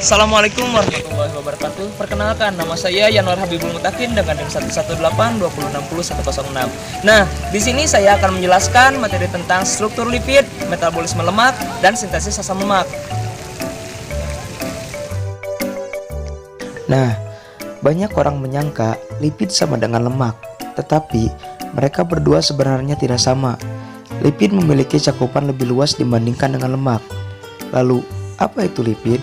Assalamualaikum warahmatullahi wabarakatuh. Perkenalkan, nama saya Yanwar Habibul Mutakin dengan NIM 11820601006. Nah, di sini saya akan menjelaskan materi tentang struktur lipid, metabolisme lemak, dan sintesis asam lemak. Nah, banyak orang menyangka lipid sama dengan lemak, tetapi mereka berdua sebenarnya tidak sama. Lipid memiliki cakupan lebih luas dibandingkan dengan lemak. Lalu, apa itu lipid?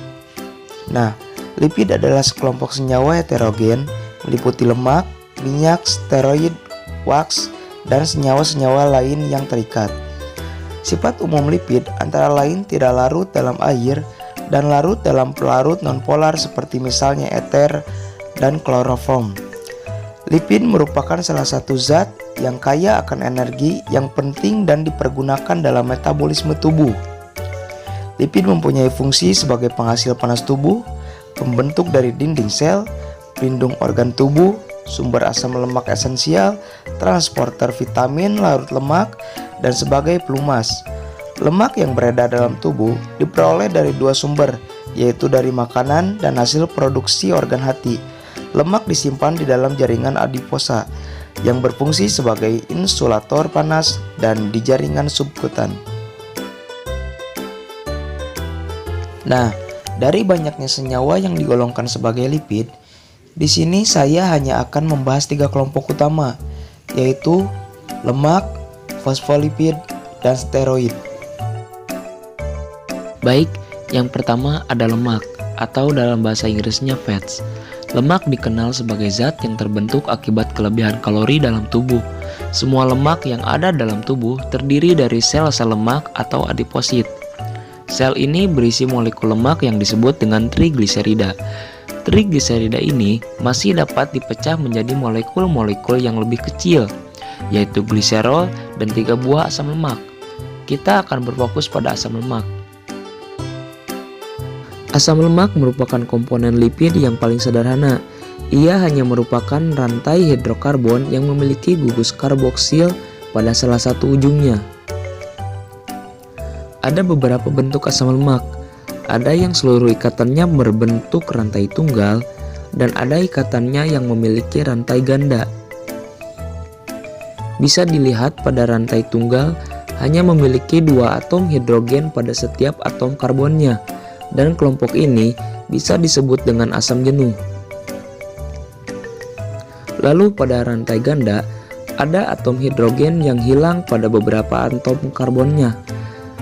Nah, lipid adalah sekelompok senyawa heterogen meliputi lemak, minyak, steroid, wax, dan senyawa-senyawa lain yang terikat. Sifat umum lipid antara lain tidak larut dalam air dan larut dalam pelarut nonpolar seperti misalnya eter dan kloroform. Lipid merupakan salah satu zat yang kaya akan energi yang penting dan dipergunakan dalam metabolisme tubuh. Lipid mempunyai fungsi sebagai penghasil panas tubuh, pembentuk dari dinding sel, pelindung organ tubuh, sumber asam lemak esensial, transporter vitamin larut lemak, dan sebagai pelumas. Lemak yang beredar dalam tubuh diperoleh dari dua sumber, yaitu dari makanan dan hasil produksi organ hati. Lemak disimpan di dalam jaringan adiposa yang berfungsi sebagai insulator panas dan di jaringan subkutan. Nah, dari banyaknya senyawa yang digolongkan sebagai lipid, di sini saya hanya akan membahas 3 kelompok utama, yaitu lemak, fosfolipid, dan steroid. Baik, yang pertama ada lemak, atau dalam bahasa Inggrisnya fats. Lemak dikenal sebagai zat yang terbentuk akibat kelebihan kalori dalam tubuh. Semua lemak yang ada dalam tubuh terdiri dari sel-sel lemak atau adiposit. Sel ini berisi molekul lemak yang disebut dengan trigliserida. Trigliserida ini masih dapat dipecah menjadi molekul-molekul yang lebih kecil, yaitu gliserol dan 3 buah asam lemak. Kita akan berfokus pada asam lemak. Asam lemak merupakan komponen lipid yang paling sederhana. Ia hanya merupakan rantai hidrokarbon yang memiliki gugus karboksil pada salah satu ujungnya. Ada beberapa bentuk asam lemak. Ada yang seluruh ikatannya berbentuk rantai tunggal, dan ada ikatannya yang memiliki rantai ganda. Bisa dilihat pada rantai tunggal hanya memiliki 2 atom hidrogen pada setiap atom karbonnya, dan kelompok ini bisa disebut dengan asam jenuh. Lalu pada rantai ganda, ada atom hidrogen yang hilang pada beberapa atom karbonnya.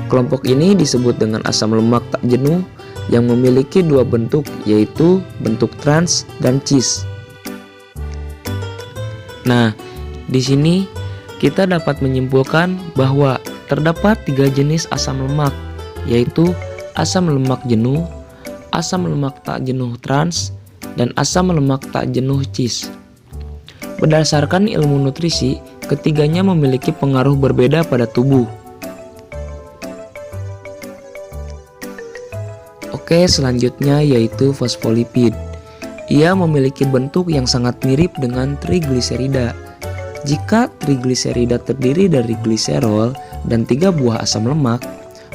Kelompok ini disebut dengan asam lemak tak jenuh yang memiliki 2 bentuk, yaitu bentuk trans dan cis. Nah, di sini kita dapat menyimpulkan bahwa terdapat 3 jenis asam lemak, yaitu asam lemak jenuh, asam lemak tak jenuh trans, dan asam lemak tak jenuh cis. Berdasarkan ilmu nutrisi, ketiganya memiliki pengaruh berbeda pada tubuh. Oke, selanjutnya yaitu fosfolipid. Ia memiliki bentuk yang sangat mirip dengan trigliserida. Jika trigliserida terdiri dari gliserol dan 3 buah asam lemak,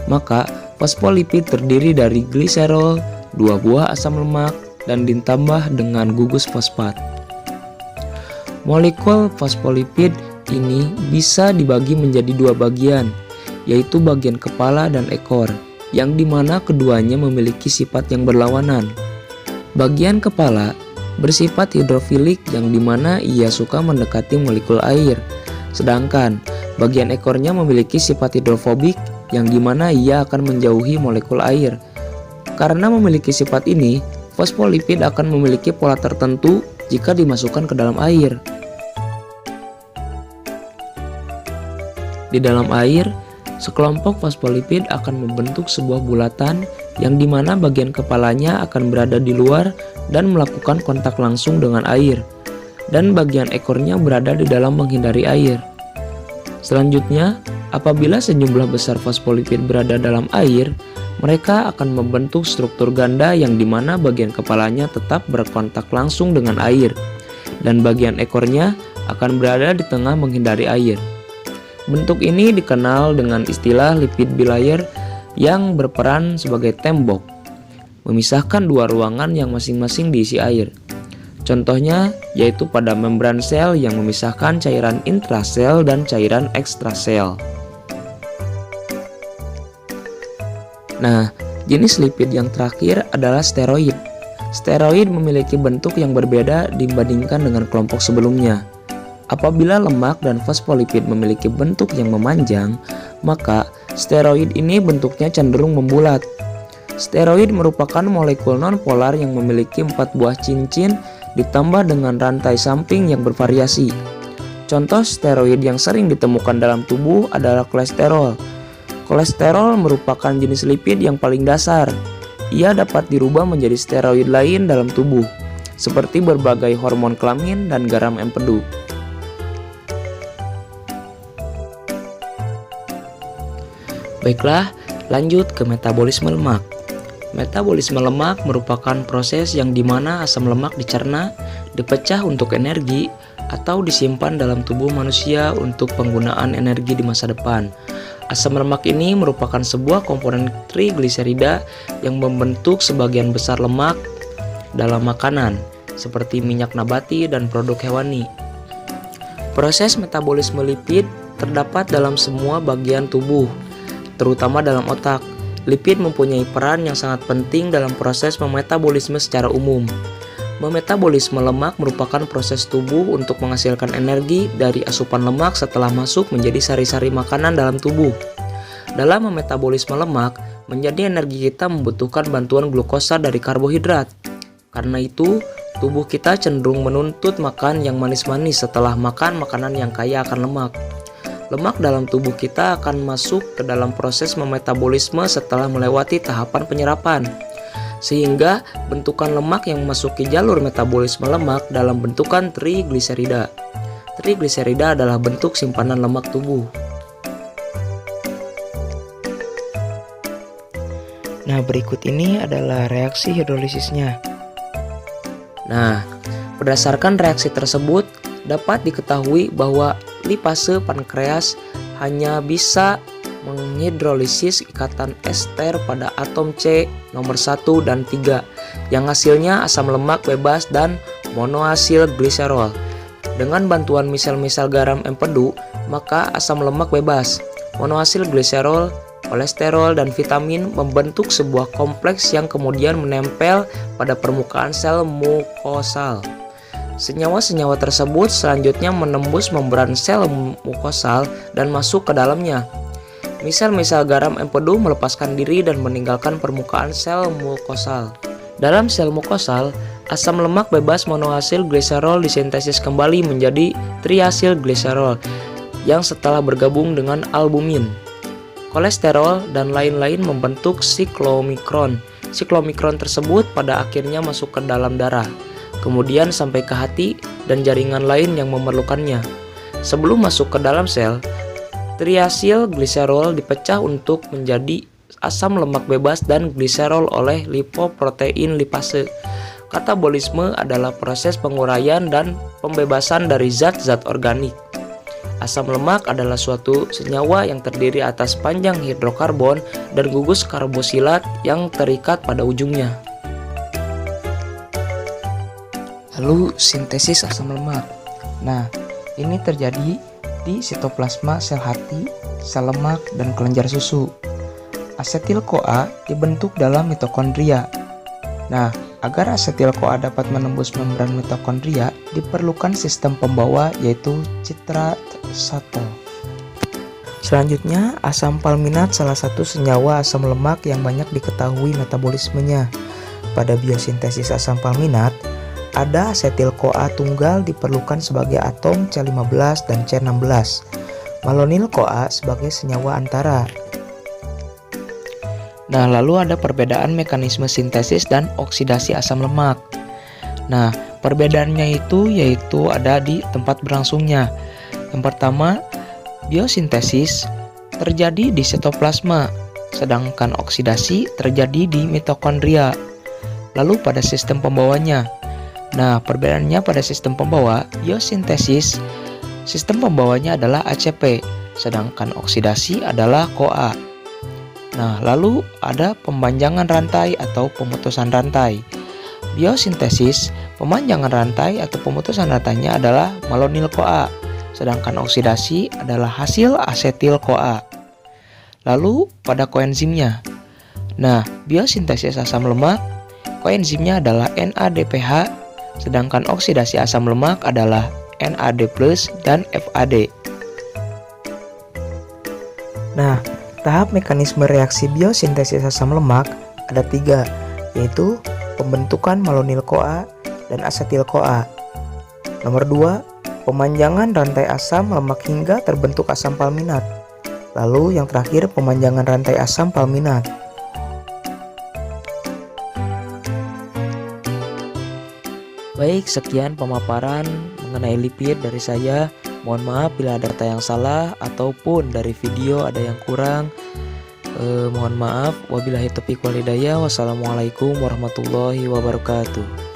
maka fosfolipid terdiri dari gliserol, 2 buah asam lemak, dan ditambah dengan gugus fosfat. Molekul fosfolipid ini bisa dibagi menjadi 2 bagian, yaitu bagian kepala dan ekor, yang dimana keduanya memiliki sifat yang berlawanan. Bagian kepala bersifat hidrofilik yang dimana ia suka mendekati molekul air, sedangkan bagian ekornya memiliki sifat hidrofobik yang dimana ia akan menjauhi molekul air. Karena memiliki sifat ini, fosfolipid akan memiliki pola tertentu jika dimasukkan ke dalam air. Di dalam air, sekelompok fosfolipid akan membentuk sebuah bulatan yang dimana bagian kepalanya akan berada di luar dan melakukan kontak langsung dengan air, dan bagian ekornya berada di dalam menghindari air. Selanjutnya, apabila sejumlah besar fosfolipid berada dalam air, mereka akan membentuk struktur ganda yang dimana bagian kepalanya tetap berkontak langsung dengan air, dan bagian ekornya akan berada di tengah menghindari air. Bentuk ini dikenal dengan istilah lipid bilayer yang berperan sebagai tembok. memisahkan dua ruangan yang masing-masing diisi air. Contohnya yaitu pada membran sel yang memisahkan cairan intrasel dan cairan ekstrasel. Nah, jenis lipid yang terakhir adalah steroid. Steroid memiliki bentuk yang berbeda dibandingkan dengan kelompok sebelumnya. Apabila lemak dan fosfolipid memiliki bentuk yang memanjang, maka steroid ini bentuknya cenderung membulat. Steroid merupakan molekul nonpolar yang memiliki 4 buah cincin ditambah dengan rantai samping yang bervariasi. Contoh steroid yang sering ditemukan dalam tubuh adalah kolesterol. Kolesterol merupakan jenis lipid yang paling dasar. Ia dapat dirubah menjadi steroid lain dalam tubuh, seperti berbagai hormon kelamin dan garam empedu. Baiklah, lanjut ke metabolisme lemak. Metabolisme lemak merupakan proses yang dimana asam lemak dicerna, dipecah untuk energi, atau disimpan dalam tubuh manusia untuk penggunaan energi di masa depan. Asam lemak ini merupakan sebuah komponen trigliserida yang membentuk sebagian besar lemak dalam makanan, seperti minyak nabati dan produk hewani. Proses metabolisme lipid terdapat dalam semua bagian tubuh, terutama dalam otak. Lipid mempunyai peran yang sangat penting dalam proses memetabolisme secara umum. Memetabolisme lemak merupakan proses tubuh untuk menghasilkan energi dari asupan lemak setelah masuk menjadi sari-sari makanan dalam tubuh. Dalam memetabolisme lemak, menjadi energi kita membutuhkan bantuan glukosa dari karbohidrat. Karena itu, tubuh kita cenderung menuntut makan yang manis-manis setelah makan makanan yang kaya akan lemak. Lemak dalam tubuh kita akan masuk ke dalam proses memetabolisme setelah melewati tahapan penyerapan, sehingga bentukan lemak yang memasuki jalur metabolisme lemak dalam bentukan trigliserida. Trigliserida adalah bentuk simpanan lemak tubuh. Nah, berikut ini adalah reaksi hidrolisisnya. Nah, berdasarkan reaksi tersebut, dapat diketahui bahwa lipase pankreas hanya bisa menghidrolisis ikatan ester pada atom C nomor 1 dan 3 yang hasilnya asam lemak bebas dan monoasil gliserol. Dengan bantuan misal-misal garam empedu, maka asam lemak bebas, monoasil gliserol, kolesterol, dan vitamin membentuk sebuah kompleks yang kemudian menempel pada permukaan sel mukosal. Senyawa-senyawa tersebut selanjutnya menembus membran sel mukosal dan masuk ke dalamnya. Misal-misal garam empedu melepaskan diri dan meninggalkan permukaan sel mukosal. Dalam sel mukosal, asam lemak bebas monoasil gliserol disintesis kembali menjadi triasil gliserol yang setelah bergabung dengan albumin, kolesterol, dan lain-lain membentuk siklomikron. Siklomikron tersebut pada akhirnya masuk ke dalam darah, kemudian sampai ke hati dan jaringan lain yang memerlukannya. Sebelum masuk ke dalam sel, triasil gliserol dipecah untuk menjadi asam lemak bebas dan gliserol oleh lipoprotein lipase. Katabolisme adalah proses penguraian dan pembebasan dari zat-zat organik. Asam lemak adalah suatu senyawa yang terdiri atas panjang hidrokarbon dan gugus karbosilat yang terikat pada ujungnya. Lalu sintesis asam lemak. Nah, ini terjadi di sitoplasma sel hati, sel lemak, dan kelenjar susu. Asetil-CoA dibentuk dalam mitokondria. Nah, agar asetil-CoA dapat menembus membran mitokondria, diperlukan sistem pembawa yaitu citra satu. Selanjutnya, asam palminat salah satu senyawa asam lemak yang banyak diketahui metabolismenya. Pada biosintesis asam palminat, ada asetil-CoA tunggal diperlukan sebagai atom C15 dan C16, malonil-CoA sebagai senyawa antara. Nah, lalu ada perbedaan mekanisme sintesis dan oksidasi asam lemak. Nah, perbedaannya yaitu ada di tempat berlangsungnya. Yang pertama, biosintesis terjadi di sitoplasma, sedangkan oksidasi terjadi di mitokondria. Lalu pada sistem pembawanya. Nah, perbedaannya pada sistem pembawa, biosintesis, sistem pembawanya adalah ACP, sedangkan oksidasi adalah CoA. Nah, lalu ada pemanjangan rantai atau pemutusan rantai. Biosintesis, pemanjangan rantai atau pemutusan rantainya adalah malonyl-CoA, sedangkan oksidasi adalah hasil asetil-CoA. Lalu pada koenzimnya. Nah, biosintesis asam lemak, koenzimnya adalah NADPH, sedangkan oksidasi asam lemak adalah NAD+ dan FAD. Nah, tahap mekanisme reaksi biosintesis asam lemak ada 3, yaitu pembentukan malonyl-CoA dan asetil-CoA. Nomor 2, pemanjangan rantai asam lemak hingga terbentuk asam palminat. Lalu yang terakhir pemanjangan rantai asam palminat. Baik, sekian pemaparan mengenai lipid dari saya. Mohon maaf bila ada kata yang salah ataupun dari video ada yang kurang. Mohon maaf. Wabillahi taufiq wal hidayah. Wassalamualaikum warahmatullahi wabarakatuh.